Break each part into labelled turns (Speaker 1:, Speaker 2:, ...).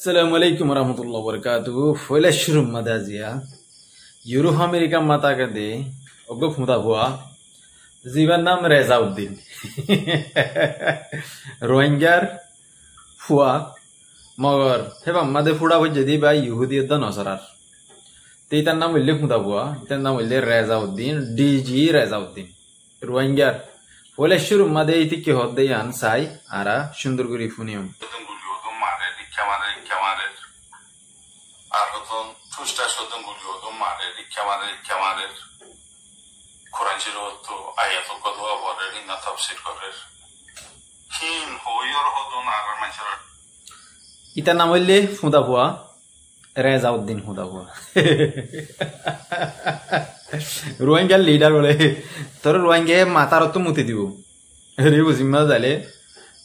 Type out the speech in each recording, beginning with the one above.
Speaker 1: Assalamualaikum warahmatullahi wabarakatuh. File shroom madazia. Euro America mata kade. Ogo fuda hua. Zivan nam Rezauddin. Rohingya hua. Magar. Heba made fuda ho jadi ba Yehudi da nasarar. Titan nam wille fuda hua. Titan nam wille Rezauddin. DG Rezauddin. Rohingya. File shroom made iti ke hodde yan sai. Ara Shundurguri funium. Ita namanya fuda hua, Rezauddin fuda hua. Rohingya leader boleh, tor Rohingya mata rotu muti dibu. Ribu zimma dale,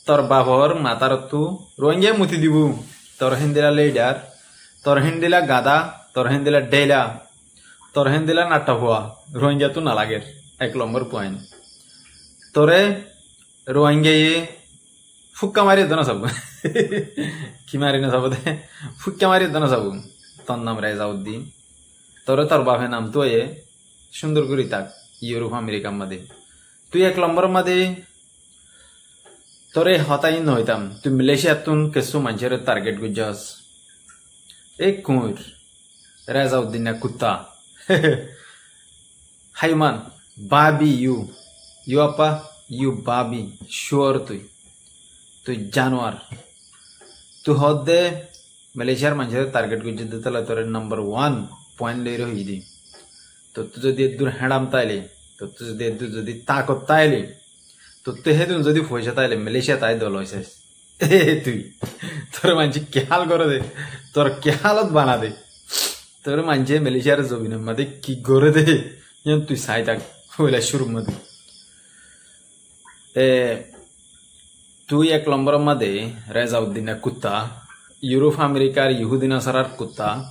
Speaker 1: tor babor mata rotu Rohingya muti dibu. Tor Hindela leader, tor Hindela gada, tor Hindela dela, tor Hindela nata hua. Rohingya tu nalager, ek nomor point. Tore Rohingya ye fukka mari dono sabu. Kimari na sabu de fukka mari dono sabu. Ton nam Rezauddin. Tore tor bafe nam tu ye Shundurguri tak Europe America made. Tu ek nomor made tore hotain hoitam. Tu Malaysia tun kesu manjere target gujas. Ek kur Rezauddin na kutta. Hayman, babi you. You apa? You babi. Sure tu. Tu Januar. Tu hodde Malaysia manjare target gujje detala tore number 1 point le rohi di. To tu jodi dur hadam taile. To tu jodi takot taile. To te hedun jodi foisha taile Malaysia tai dol hoise. Tu. Tore manji kyal goro de. Tor kyalat bana de. Tore manje Malaysia re jobine made ki gore de. Yan tu sai tak hoila shuru made. Tu ek nomor made Rezauddin kutta Europe America Yehudi nasarar kutta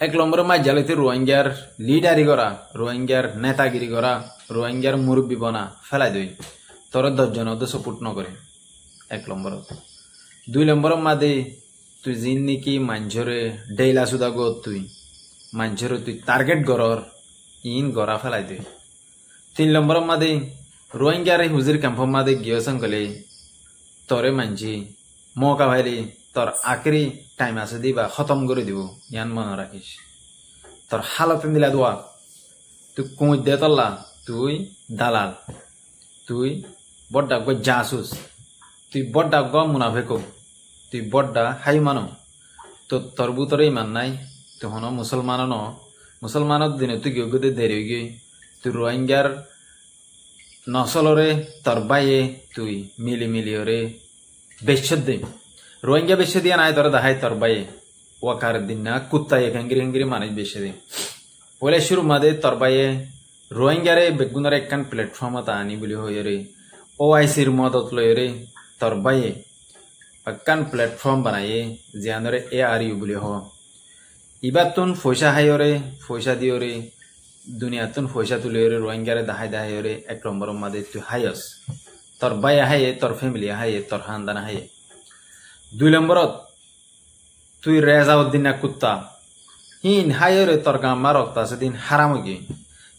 Speaker 1: ek nomor ma jalete Rohingya leader gora Rohingya netagiri gora Rohingya murubbi bana fela doi tor 10 জন ওদের support ন করে এক নম্বর দুই নম্বর মধ্যে তুই জিন্নি কি মানজরে ডেইলা সুদা গো তুই মানজরে তুই টার্গেট গরর ইন গরা ফেলাই দে তিন নম্বর মধ্যে Rohingya re huzir camp made gyosan gale tore manji moka bhaili tor akri time ase diba khatam gore dibo yan mane rakhish tor halat dila dua tu koi detalla tui dalal tui bodda go jasus tui bodda go munafiko tui bodda haymano to torbu tore iman nai to hono musulmanot dine tu gyogode derigi tu Rohingya নসলরে তরবায়ে তুই মিলি ওরে বেশদে রোহিঙ্গা বেশদি নাই তোর দাহাই তরবায়ে ওয়াকার দিন না কুত্তা এখাঙ্গিরি মানুষ বেশদে বলে শুরু মাদে তরবায়ে রোহিঙ্গারে বেগুনার একখান প্ল্যাটফর্ম আনি বলি হয়ে রে ওআইসির মদত লয় রে তরবায়ে একখান প্ল্যাটফর্ম বানায়ে জিয়ানরে ARU বলি হ ইবাতুন পয়সা হাইরে পয়সা দিও রে দুনিয়াতুন পয়সা তুলে রে রোহিঙ্গারে দাহাই রে এক নম্বর মাদে তুই হাইস তোর বাই হাইয়ে তোর ফ্যামিলি হাইয়ে তোর খানদান হাইয়ে দুই নম্বরত তুই Rezauddin কুত্তা হিন হাইরে তোর গাম্মা রক্ত আছে দিন হারাম গিয়ে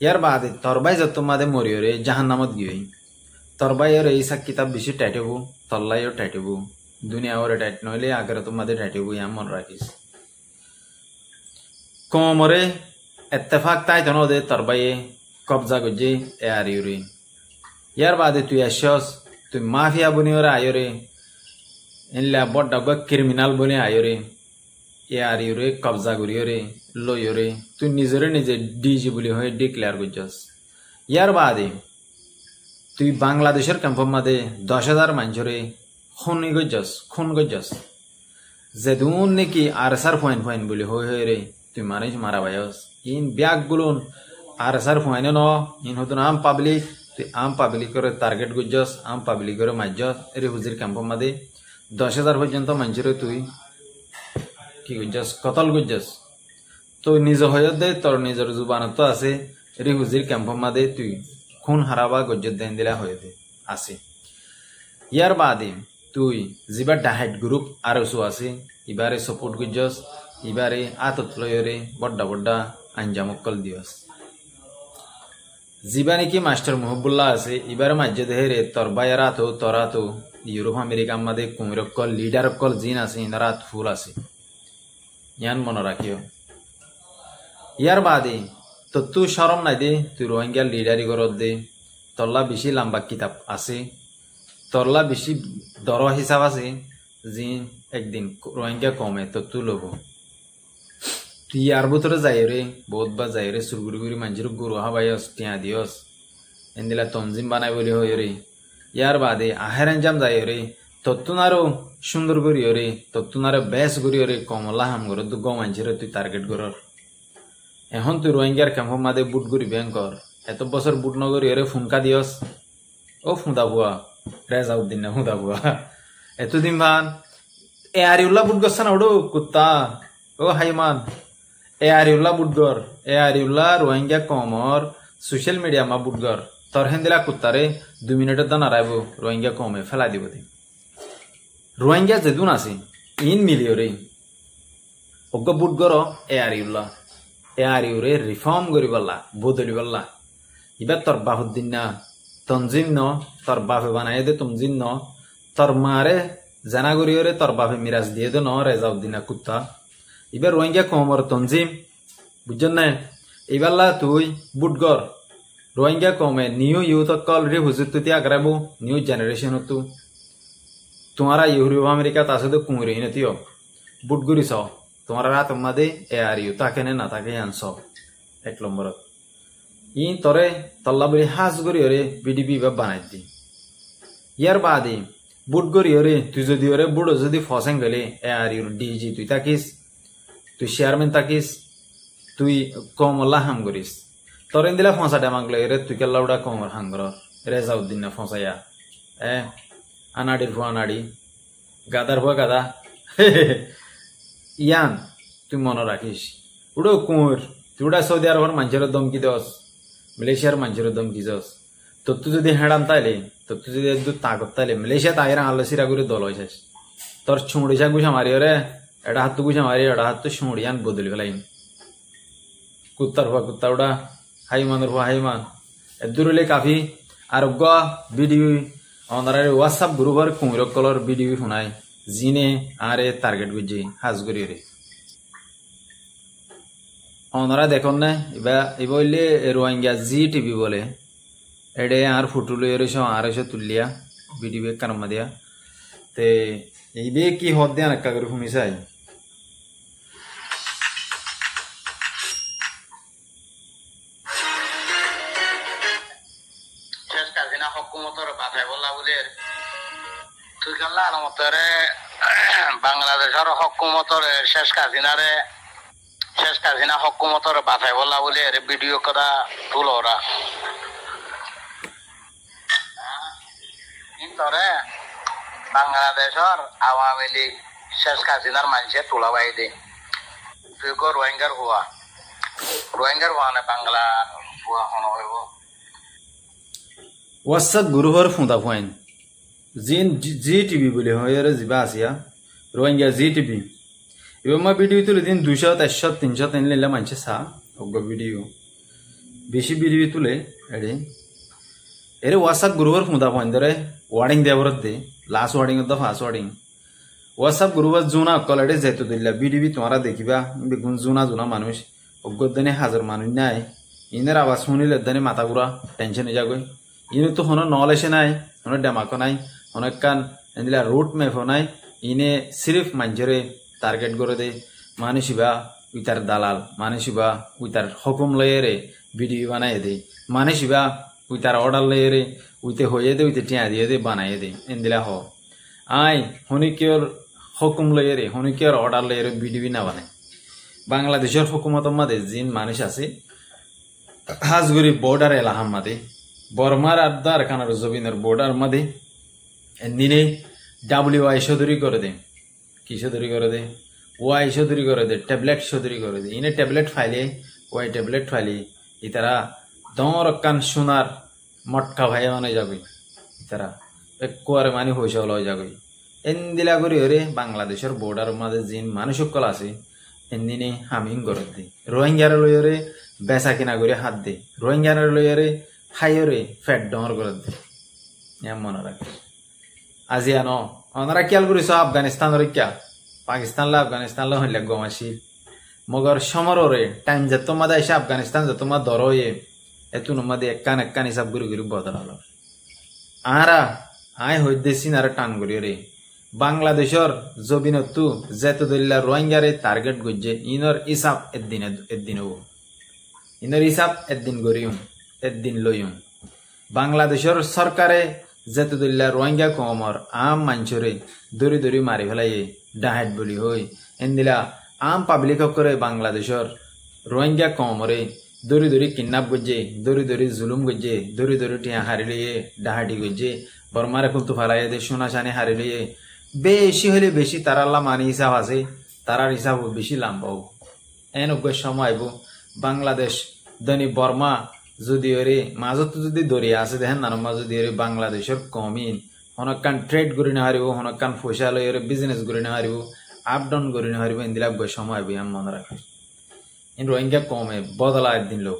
Speaker 1: ইয়ার বাদে তোর বাই যত মাদে মরিও রে জাহান্নামত গিয়ে তোর বাইরে এই সাক কিতাব বেশি টাইটেবু তল্লাইও টাইটেবু দুনিয়া ওরে টাইট নইলে আগরে তোমাদের টাইটেবু ইয়া মন রাখিস কোমরে اتفاق تای تنو ده تربیه قبضه گوجی ARU یار بعد توی اشیاس توی مافیا بنیوره آیوره این لابد داغ کریمینال بنی آیوره ARU قبضه گوریوره لویوره توی نیزه DG بولی های دیکلار گوجاس یار بعد توی بنگلادشر کمپم مده 10,000 منجوره خون گوجاس زدون نکی آرسر فاین بولی های ره توی مانیش مارا بایاس in biag gulun arsar fuaine no in hodun am public করে টার্গেট গুজস am public করে majjos ere huzir camp made 10,000 পর্যন্ত manjure তুই কি গুজস কতল গুজস তো নিজ হয়ত দে তোর নিজের জুবানত তো আছে ere huzir camp made তুই খুন হারাবা গুজত দেন দিলা হয়তে আছে ইয়ার বাদে তুই যিবার ডাহাইট গ্রুপ আর আছে ইবারে সাপোর্ট করছস ইবারে আতত লয়রে বড্ডা বড্ডা আঞ্জামকল দিয়স যিবা নাকি মাস্টার মহবুল্লাহ আছে ইবারে মাঝে দেহে তোর বাইরা তো তোরা তো ইউরোপ আমেরিকা মাদে কুমিরকল লিডারকল জিন আছে ইনারা ফুল আছে ইয়ান মনে রাখিও ইয়ার বাদে তো তুই সরম নাই দে তুই রোহিঙ্গার লিডারি করত দে তরলা বেশি লম্বা কিতাব আছে তরলা বেশি দর হিসাব আছে যে একদিন রোহিঙ্গা কমে তো তুই লব তুই ইয়ার ভিতরে যাই রে বহুত বা যাই রে সুরগুড়ি গুড়ি মানুষের গরু হাবাইস টিয়া দিয়স এনদিলা তঞ্জিম বানাই বলি হয় রে ইয়ার বাদে আহের আঞ্জাম যাই রে তত্তুন আরো সুন্দর করিও রে তত্তুন আরো বেশ করিও রে কমলা হাম কর দু গ মানুষের তুই টার্গেট করর এখন তুই রোহিঙ্গার ক্যাম্প মাদে বুট করি ব্যাংকর এত বছর বুট নগরী রে ফুনকা দিয়স ও ফুঁদা বুয়া রেজাউদ্দিন না ফুঁদা বুয়া এতদিন ভান এ আরিউল্লাহ বুট গছ না ওডো কুত্তা ও হাইমান এ আরিউল্লাহ বুটগর এ আরিউল্লাহ রোহিঙ্গা কমর সোশ্যাল মিডিয়া মা বুটগর তোর হেন্দিলা কুত্তারে 2 মিনিটের দান আরাইব রোহিঙ্গা কমে ফেলা দিব দে রোহিঙ্গা যেদুন আছে ইন মিলিও রে অজ্ঞ বুটগর এ আরিউল্লাহ এ আরিউরে রিফর্ম করি বললা বদলি বললা এবার তোর বাহুদ্দিন না তঞ্জিম ন তোর বাপে বানাই দে তঞ্জিম ন তোর মারে জানা করিওরে তোর বাপে মিরাজ দিয়ে দে ন রেজাউদ্দিনা কুত্তা এবার রোহিঙ্গা কমর তঞ্জিম বুঝছেন না এবারলা তুই বুটগর রোহিঙ্গা কমে নিউ ইউথ কল রে হুজুর তুই আগ্রাবো নিউ জেনারেশন তু তোমারা ইউরোপ আমেরিকা তাছে তো কুমুরে নতিও বুটগুরি স তোমারা রাত মাদে এ আর ইউ তাকে না তাকে আনস 1 নম্বরত ই তরে তল্লা বলি হাজ গরি ওরে বিডিপি বা বানাই দি ইয়ার বাদে বুট গরি ওরে তুই যদি ওরে বুড়ো যদি ফসেন গেলে এ আর ইউর ডিজি তুই তাকিস তুই চেয়ারম্যান তাকিস তুই কমলা হাম করিস তরেন দিলা ফসা ডামাগলে রে তুই কেলা উড়া কমর হাঙ্গর রেজাউদ্দিন না ফসাইয়া আনাডির ভুয়া আনাডি গাদার ভুয়া গাদা ইয়ান তুই মনে রাখিস উড়ো কুঁর তুই উড়া সৌদি আরবের মানুষের দমকি দস মালয়েশিয়ার মানুষের দমকি দস তো তুই যদি হেঁড়ান তাইলে তো তুই যদি একটু তাকত তাইলে মালয়েশিয়া তাইরা আল্লাসিরা করে দল হয়েছিস তোর ছুঁড়িসা গুছা মারি রে এটা হাত গুছা মারি এটা হাত তো ছুঁড়িয়ান বদলি ফেলাই কুত্তার ভুয়া কুত্তা উড়া হাইমানের ভুয়া হাইমান এদুরলে কাফি আর ভিডিও অনারে হোয়াটসঅ্যাপ গ্রুপের কুমির কলর ভিডিও শুনাই জিনে আরে টার্গেট করছে হাজ করি রে অনারা দেখুন না এবার বললে রোহিঙ্গা জি টিভি বলে এডে আর ফুটু লই রইছ আর এসে তুলিয়া ভিডিও কারমা দিয়া তে এই বে কি হদ দেন একা করে শুনিছাই
Speaker 2: বাংলাদেশের হকুমতর শেষ কাজিনা হকুমতর বাধাই বলা বলে ভিডিও করা তুল ওরা কিন্তু বাংলাদেশের আওয়ামী লীগ শেষ কাজিনার মানুষে তোলা বাই দে তুই গো রোহিঙ্গার হওয়া না বাংলা হওয়া হনো হইব
Speaker 1: ওয়াসাক গুরুহর ফুঁদা ফুয়াইন জি টিভি বলে হয় যা আসিয়া রোহিঙ্গা জি টিভি এবার মই ভিডিও তুলে দিন 200 400 300 তেন লেলা মানুষে চা অজ্ঞ ভিডিও বেশি ভিডিও তুলে এরে ওয়াসাক গ্রুপর ফুঁদা ফুয়াইন ধরে ওয়ার্ডিং দেওয়ার দে লাস্ট ওয়ার্ডিং তো ফার্স্ট ওয়ার্ডিং হোয়াটসঅ্যাপ গ্রুপত জোনা অকল এডে যেহেতু দিলা ভিডিও তোমরা দেখিবা বেগুন জোনা মানুষ অজ্ঞদানে হাজার মানুষ নাই ইনের আওয়াজ শুনিলে দানে মাথা ঘুরা টেনশন হয়ে যাগৈ ইনে তো হনো নলেজে নাই হনো ডেমাকো নাই হনো কান এদিলা রুট ম্যাপও নাই ইনে সিরিফ মানুষেরে টার্গেট করে দে মানুষিবা উইতার দালাল মানুষিবা উইতার হুকুম লয়েরে ভিডিও বানাই দে মানুষিবা উইতার অর্ডার লয়েরে উইতে হয়ে দে উইতে টিয়া দিয়ে দে বানাই দে এদিলা হ আই হনিকিয়র হুকুম লয়েরে হনিকিয়র অর্ডার লয়েরে ভিডিও না বানায় বাংলাদেশের হুকুমতের মাঝে জিন মানুষ আছে হাজগুড়ি বর্ডার এলাহার মাঝে বর্মার আদার খানার জবিনের বর্ডার মাঝে দিনে WI সদরি করে দে কি সদরি করে দে ওয়াই সদরি করে দে ট্যাবলেট সদরি করে দে ইনে ট্যাবলেট ফাইলে ওয়াই ট্যাবলেট ফাইলে ইতারা দর কান সোনার মটকা ভাই মানে যাবে ইতারা এক কোয়ারে মানে হয়েছে হলো যাবে এন্দিলা করি ওরে বাংলাদেশের বর্ডার মাঝে জিন মানুষ সকল আছে এন্দিনে হামিং গরত দে রোহিঙ্গার লইরে বেচা কিনা করে হাত দে রোহিঙ্গার লইরে খাইরে ফেট ডর গরত দে এম মনে রাখে আজি আনো ওনারা খেয়াল করিস আফগানিস্তানের কিয়া পাকিস্তান লা আফগানিস্তান লা হইলে গমাসি মগর সমরে টাইম যত মাদা এসে আফগানিস্তান যত মা দরয়ে এত নমাদে একান হিসাব গুরি গুরি বদলাল আরা আয় হইতেছি না টান করি রে বাংলাদেশের জবিনতু যেত দল্লা রোহিঙ্গারে টার্গেট গজ্জে ইনর হিসাব এদিন হবো ইনর হিসাব একদিন গরিম একদিন লইম বাংলাদেশের সরকারে যেত দল্লা রোহিঙ্গা কমর আম মাঞ্চরে দরি দরি মারি ফেলাইয়ে ডাহাট বলি হই এন্দিলা আম পাবলিক করে বাংলাদেশের রোহিঙ্গা কমরে দরি দরি কিডন্যাপ গজ্জে দরি দরি জুলুম গজ্জে দরি দরি টিয়া হারি লইয়ে ডাহাটি গজ্জে বর্মারে কিন্তু ফেলাই দে সোনা চানি হারি লইয়ে বেশি হলে বেশি তার আল্লাহ মানি হিসাব আছে তারার হিসাব বেশি লাম্বাও এন সময় আইব বাংলাদেশ দনি বর্মা যদি ওরে মাজত যদি দরিয়া আছে দেখেন নানম্মা যদি ওরে বাংলাদেশের কমিন হনকান ট্রেড করি না হারিব হনকান পয়সা লই ওরে বিজনেস করি না হারিব আপ ডাউন করি না হারিব ইন্দিলা সময় আইব আমি মনে রাখি ইন রোহিঙ্গা কমে বদলা একদিন লোক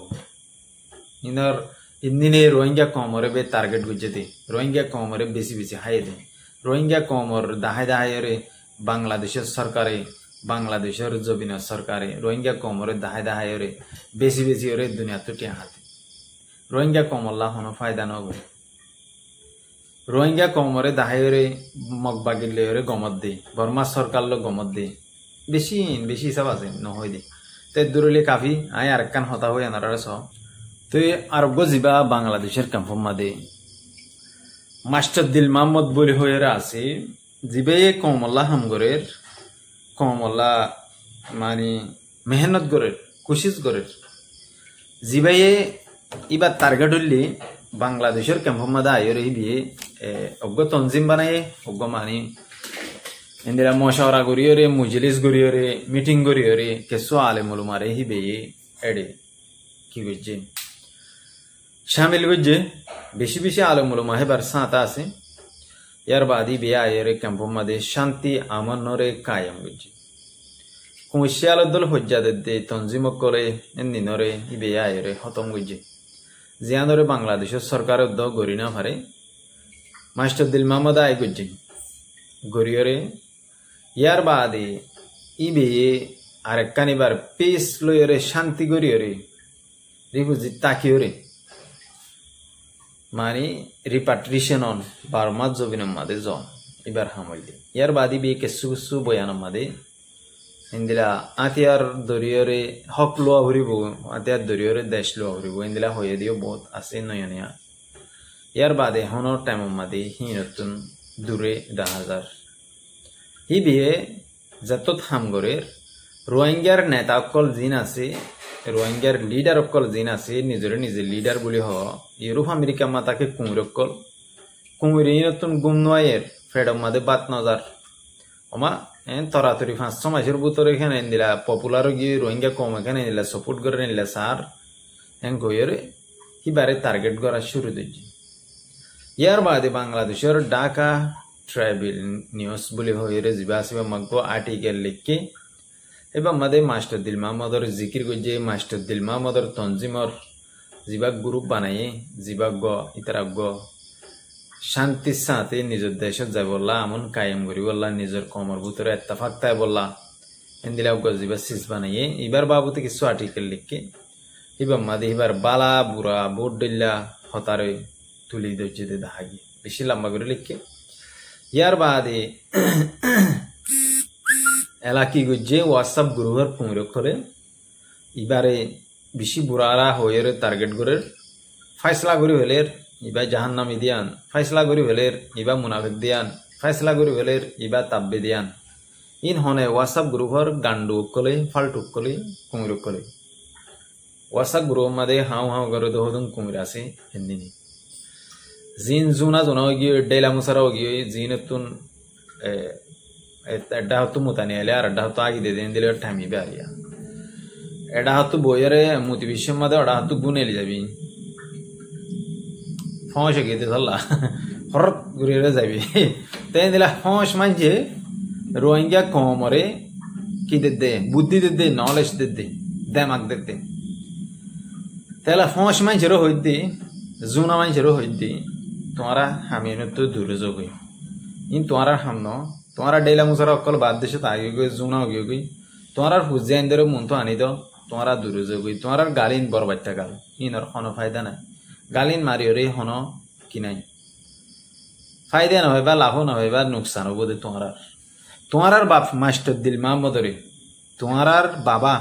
Speaker 1: ইনর ইন্দিনে রোহিঙ্গা কমরে বে টার্গেট গুজে দে রোহিঙ্গা কমরে বেশি বেশি হাই দে রোহিঙ্গা কমর দাহাই দাহাইরে বাংলাদেশের সরকারে বাংলাদেশের জবিন সরকারে রোহিঙ্গা কমরে দাহাই দাহাইরে বেশি বেশি ওরে দুনিয়া তো টিয়া হাতে রোহিঙ্গা কমল্লা হনো ফায়দা নগরে রোহিঙ্গা কমরে দাহাইরে মগবাগিলে ওরে গমত দে বর্মা সরকার লো গমত দে বেশি বেশি হিসাব আছে নহই দে তে দূরলে কাফি আয় আর কান হতা হই আনারা সব তো আরোগ্য যা বাংলাদেশের ক্যাম্পর মাদে মাস্টার দিল মাহমদ বলে হয়ে আছে জিবে কমল্লা হামগরের কমল্লা মানে মেহনত গরের কোশিশ গরের জিবাইয়ে ইবার টার্গেট হইলে বাংলাদেশের ক্যাম্পর মাদে আয়রে বিয়ে অজ্ঞ তঞ্জিম বানায় অজ্ঞ মানি ইন্দিরা মশাওরা গড়িয়রে মুজলিস গড়িয়রে মিটিং গড়িয়রে কেসো আলে মলুমারে হিবে এডে কি করছে শামিল গজ্জে বেশি বেশি আলমুলমা হেবার সাঁতা আছে ইয়ার বাদি বিয়া আয়ের ক্যাম্পর মাদে শান্তি আমনরে কায়াম গজ্জে কুমিশিয়াল দল হজ্জাদে তঞ্জিম করে এন্দিনরে বিয়া আয়ের খতম গজ্জে জিয়ানরে বাংলাদেশের সরকারের দ গড়ি না পারে মাস্টার দিল মাহমদ আয় গজ্জে গড়িয়রে ইয়ার বাদে বিয়ে আর কানিবার পিস লইরে শান্তি গড়িয়রে রিফুজি তাকিয়রে মানে রিপাট্রিশন অন বারমাত জবিনের মাদে জন এবার হামইলে ইয়ার বাদি বিয়ে কেসু কেসু বয়ানের মাদে ইন্দিলা আতিয়ার দরিয়রে হক লোয়া হরিব আতিয়ার দরিয়রে দেশ লোয়া হরিব ইন্দিলা হয়ে দিও বহুত আছে নয়নিয়া ইয়ার বাদে হনর টাইমের মাদে হি নতুন দূরে 10,000 হি বিয়ে যত হামগরের রোহিঙ্গার নেতা অকল জিন আছে রোহিঙ্গার লিডার অকল জিন আছে নিজরে নিজে লিডার বলি হ ইউরোপ আমেরিকা মাতাকে কুমির অকল কুমির নতুন গুম নয়ের ফ্রেডম মাদে বাত নজার ওমা তরাতরি 500 মাসের ভিতরে এখানে দিলা পপুলার গিয়ে রোহিঙ্গা কম এখানে দিলা সাপোর্ট করে নিলা সার গইরে হিবারে টার্গেট করা শুরু দিচ্ছি ইয়ার বাদে বাংলাদেশের ঢাকা ট্রাইবেল নিউজ বলি হয়ে যা আসবে মাগবো আর্টিকেল লিখকে এবার মাদে মাস্টার দিল মাহমদর জিকির গজ্জে মাস্টার দিল মাহমদর তঞ্জিমর জিবাক গ্রুপ বানাইয়ে জিবাক গ ইতারাক গ শান্তির সাথে নিজের দেশত যাই বললা আমন কায়েম করি বললা নিজের কমর ভিতরে এত্তাফাক তাই বললা এন্দিলা গজিবা সিস বানাইয়ে এবার বাবুতে কিছু আর্টিকেল লিখকে এবার মাদে এবার বালা বুড়া বোট ডিল্লা হতারে তুলি দর্জি দে দাহাগি বেশি লম্বা করে লিখকে ইয়ার বাদে এলাকি গজ্জে হোয়াটসঅ্যাপ গ্রুপের পুঁড় করে এবারে বেশি বুড়ারা হয়ে টার্গেট করে ফাইসলা করি হলের ইবা জাহান্নামি দিয়ান ফাইসলা করি হলের ইবা মুনাফিক দিয়ান ফাইসলা করি হলের ইবা তাব্বে দিয়ান ইন হনে হোয়াটসঅ্যাপ গ্রুপের গান্ডু কলে ফাল্টুক কলে কুমির কলে হোয়াটসঅ্যাপ গ্রুপ মাদে হাও হাও করে দহদুম কুমির আছে হিন্দিনি জিন জুনা জনাও গিয়ে ডেলা মুসারাও গিয়ে জিনতুন এডা হতো মুতানি আলে আর এডা হতো আগে দিয়ে দিলে ঠামিবে আলিয়া এডা হতো বইয়েরে মুতি বিশ্বের মাদে ওডা হতো গুনে এলি যাবি ফসে গিয়ে ধরলা হরত ঘুরে যাবি তাই দিলা হস মানছে রোহিঙ্গা কমরে কি দে বুদ্ধি দে নলেজ দে দেমাগ দে তাহলে হস মানছেরও হইতে জুনা মানছেরও হইতে তোমারা হামিন তো দুর্যোগ হই ইন তোমার হামন তোমারা ডেলা মুসার অকল বাদ দেশে আগে গই জুনা গিয়ে গই তোমার হুজাইন ধরে মন তো আনি দাও তোমারা দুর্যোগ হই তোমার গালিন বরবাচ্চা গাল ইনর কোনো ফায়দা নাই গালিন মারিওরে হন কি নাই ফায়দা না হয় বা লাভ না হয় বা নুকসান হবো দে তোমার বাপ মাস্টার দিল মাহমদরে তোমার বাবা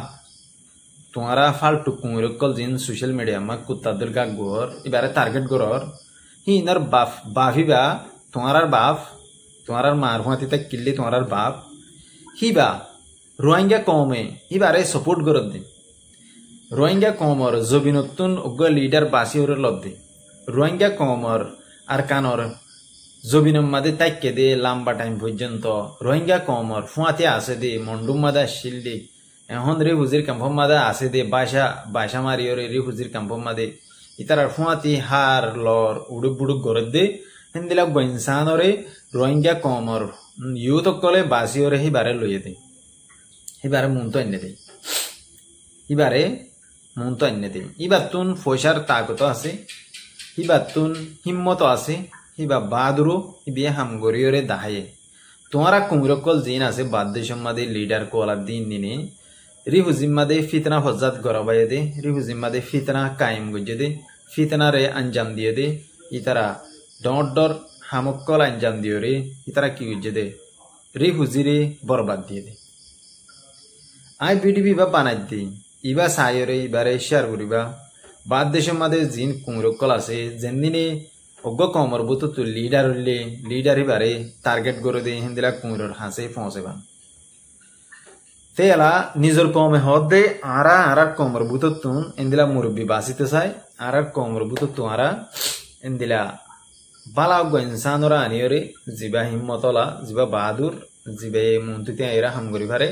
Speaker 1: তোমারা ফালতু কুমিরকল জিন সোশ্যাল মিডিয়া মা কুত্তাদের গাক গোর এবারে টার্গেট গরর হি ইনার বাপ বাফিবা তোমার বাপ তোমার মার হুঁয়াতি তা কিল্লি তোমার বাপ হিবা রোহিঙ্গা কমে হিবারে সাপোর্ট গরত দে রোহিঙ্গা কমর জবিনতুন অজ্ঞ লিডার বাসি ওর লব দে রোহিঙ্গা কমর আর কানর জবিনম মাদে তাইকে দে লম্বা টাইম পর্যন্ত রোহিঙ্গা কমর ফুয়াতে আসে দে মন্ডুম মাদা শিল দে এখন রে হুজির কাম্পম মাদা আসে দে বাসা মারিও রে হুজির কাম্পম মাদে ইতার ফুয়াতি হার লর উড়ুক বুড়ুক গরত দে হিন্দিলা গইনসানরে রোহিঙ্গা কমর ইউথ কলে বাসিওরে হিবারে লইয়ে দে হিবারে মন তো এনে দে হিবারে মন তো এনে দে ইবার তুন পয়সার তাকত আছে হিবার তুন হিম্মত আছে হিবা বাদুরো হিবিয়ে হামগরিওরে দাহায়ে তোমারা কুমরকল জিন আছে বাদ্দেশম মাদে লিডার কোলা দিন দিনে রিহু জিম্মাদে ফিতনা ফজ্জাত গরবায়ে দে রিহু জিম্মাদে ফিতনা কায়েম গজে দে ফিতনা রে আঞ্জাম দিয়ে দে ইতারা ডর হামকল আঞ্জাম দিও রে ইতারা কি গজে দে রিহু জিরে বরবাদ দিয়ে দে আই ভিডিও বা বানাই দে ইবা সায়রে ইবারে শেয়ার করিবা বাদ্দেশম মাদে জিন কুমরকল আছে যেন দিনে অজ্ঞ কমর বুতো তো লিডার হইলে লিডার হিবারে টার্গেট করে দে হিন্দিলা কুমিরর হাসে পৌঁছেবান তেলা নিজের কমে হদ দে আরা কমর বুতো তুন ইন্দিলা মুরব্বী বাঁচিতে চাই আর কমর বুতো তোরা ইন্দিলা বালা অজ্ঞ ইনসানরা আনিয়রে জিবা হিম্মতলা জিবা বাহাদুর জিবে মন্ত্রীতে এরা হাম করি পারে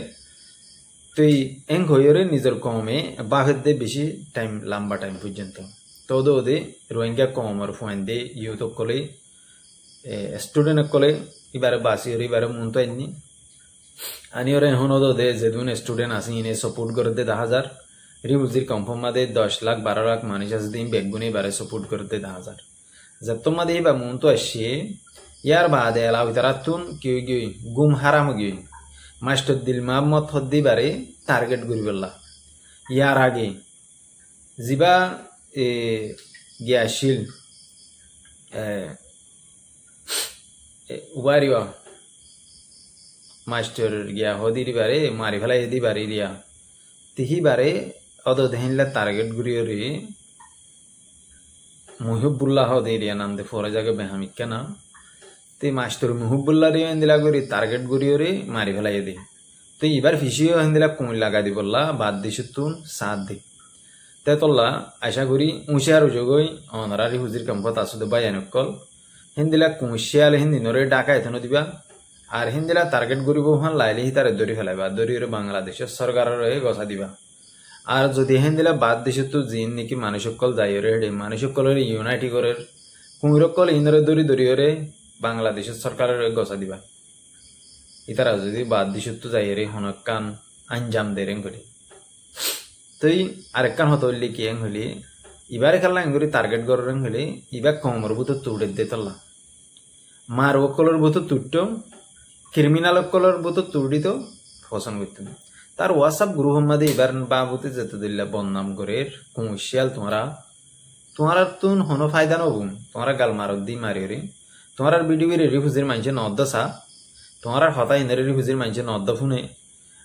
Speaker 1: তুই এং হইরে নিজের কমে বাফের দে বেশি টাইম লম্বা টাইম পর্যন্ত todo de rohingya komor fuende youth kole student kole ibare basi ori ibare munto enni ani ore hono do de jedun student asi ine support korte 10000 রিউজির কনফার্ম মাদে 10 লাখ 12 লাখ মানুষ আছে দিন বেগুনি বারে সাপোর্ট করতে 10000 যত মাদে বা মুনতো আসে ইয়ার বাদে এলাও তারাতুন কি গুম হারাম গই মাস্টার দিল মোহাম্মদ হদ্দি বারে টার্গেট করিবল্লা ইয়ার আগে জিবা গিয়াশিল উবারিয়া মাস্টার গিয়া হদির বারে মারি ফেলাই দি বারে রিয়া তিহি বারে অদ দেহিনলা টার্গেট গুরিয়রে মুহিবুল্লাহ হদিরিয়া নাম দে ফরে জাগে বেহামিকা না তে মাস্টার মুহিবুল্লাহ রে এন্দিলা গরি টার্গেট গুরিয়রে মারি ফেলাই দি তো এবার ফিসিও এন্দিলা কুমিল লাগা দি বললা বাদ দিছুন সাথ দি তেতল্লা আশা করি উঁশিয়ার যোগই অনারারি হুজির কাম্পত আসুদে বায়ানকল হিন্দিলা কুমিশিয়াল হিন্দি নরে ডাকা এথনো দিবা আর হিন্দিলা টার্গেট করিব হান লাইলে হিতারে দরি ফেলাইবা দরিরে বাংলাদেশের সরকারের গছা দিবা আর যদি হিন্দিলা বাদ দেশে তো জিন নাকি মানুষকল যাইরে হেডে মানুষকলের ইউনাইটি করে কুমিরকল ইনরে দরিরে বাংলাদেশের সরকারের গছা দিবা ইতারা যদি বাদ দেশে তো যাইরে হনকান আঞ্জাম দেরেন করি তুই আরেকখান হতো হইলে কি এং হইলে ইবারে খেলা এঙ্গুরি টার্গেট করেন হইলে ইবার কমর বুতো তুড়ে দে তল্লা মার কলর বুতো তুট্টো ক্রিমিনাল কলর বুতো তুড়ি তো পছন্দ করতেন তার হোয়াটসঅ্যাপ গ্রুপ মাদে এবার বাবুতে যেতে দিল্লা বদনাম করে কুমিশিয়াল তোমার তুন হনো ফায়দা নবুম তোমার গাল মারত দি মারিওরে তোমার ভিডিও রিফুজির মানছে নদ্দসা তোমার হতা ইন্দারে রিফুজির মানছে নদ্দ ফুনে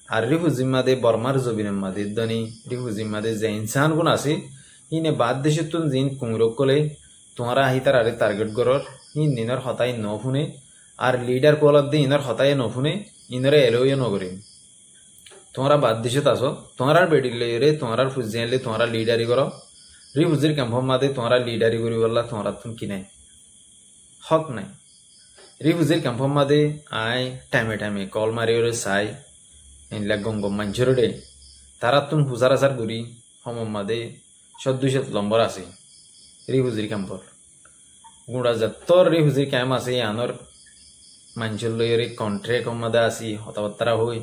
Speaker 1: আর রিফুজির মাদে বর্মার জবিনের মাদে দনি রিফুজির মাদে যে ইনসান গুণ আছে ইনে বাদ দেশে তুন জিন কুমরক কলে তোমারা আহি তার আরে টার্গেট করর ইন দিনের হতাই ন ফুনে আর লিডার কলার দি ইনার হতাই ন ফুনে ইনরে এলোয় নগরে তোমরা বাদ দেশে আসো তোমার বেডিলে রে তোমার ফুজিয়ালে তোমরা লিডারি করো রিফুজির ক্যাম্পম মাদে তোমরা লিডারি করি বললা তোমরা তুন কি নাই হক নাই রিফুজির ক্যাম্পম মাদে আই টাইমে কল মারিওরে চাই ইনলা গঙ্গম মাঞ্চর রে তারা তুন হুজার আসার গুড়ি সমম মাদে 200 নম্বর আছে রিফুজির ক্যাম্পর গুড়া যত্তর রিফুজির ক্যাম্প আছে আনর মানুষের লইরে কন্ট্রেক্ট মধ্যে আসি হতাবার্তারা হই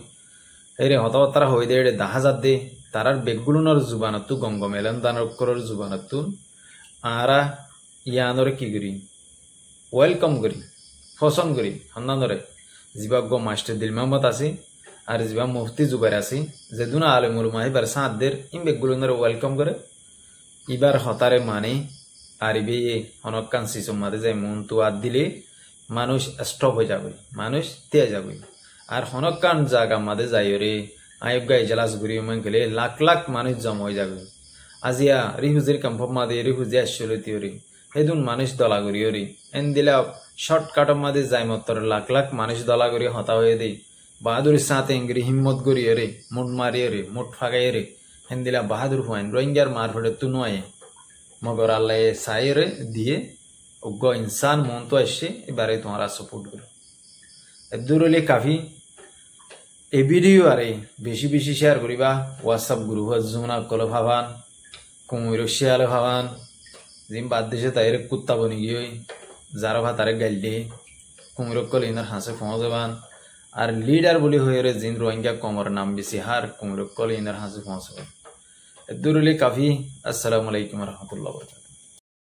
Speaker 1: এরে হতাবার্তারা হই দে দেখা যাত দে তারার বেগগুলোর জুবানতো গঙ্গম এলেন দানকরের জুবানতো আরা ইয়ানরে কি করি ওয়েলকাম করি পছন্দ করি সন্ধানরে যা গো মাস্টার দিল মোহাম্মদ আছি আর যা মুফতি জুবাইর আছি যে দুনা আলেমুল মাহিবার সাঁতদের ইম বেগগুলোর ওয়েলকাম করে এবার হতারে মানে আর ইবে হনকান সিসম মাঝে যায় মন তো আর দিলে মানুষ স্টপ হয়ে যাবে মানুষ তেয়ে যাবে আর হনকান জায়গা মাঝে যাই রে আয়োগা এজলাস ঘুরি মান গেলে লাখ লাখ মানুষ জমা হয়ে যাবে আজিয়া রিহুজির ক্যাম্প মাঝে রিহুজি আসলতি রে হেদুন মানুষ দলা করি রে এন দিলা শর্টকাট মাঝে যাই মত লাখ লাখ মানুষ দলা করি হতা হয়ে দেই বাহাদুরের সাথে ইংরি হিম্মত করি রে মুট মারিয়ে রে মুট ফাগাই রে হেন দিলা বাহাদুর হুয়াইন রোহিঙ্গার মার ফটে তুনুয়ায় মগর আল্লাহ সাইরে দিয়ে উগ্র ইনসান মন তো আসছে এবারে তোমারা সাপোর্ট করো দূরলে কাফি এই ভিডিও আরে বেশি বেশি শেয়ার করিবা হোয়াটসঅ্যাপ গ্রুপ যমুনা কল ভাবান কুমির শিয়ালে ভাবান জিম বাদ দিছে তাইরে কুত্তা বনি গিয়ে যারা ভা তারে গাইল দিয়ে কুমির কল ইনার হাসে ফোঁয়া যাবান আর লিডার বলি হয়ে রে জিন রোহিঙ্গা কমর নাম বেশি হার কুমির কল ইনার হাসে ফোঁয়া যাবান দূরলে কাফি আসসালামু আলাইকুম রহমতুল্লাহ।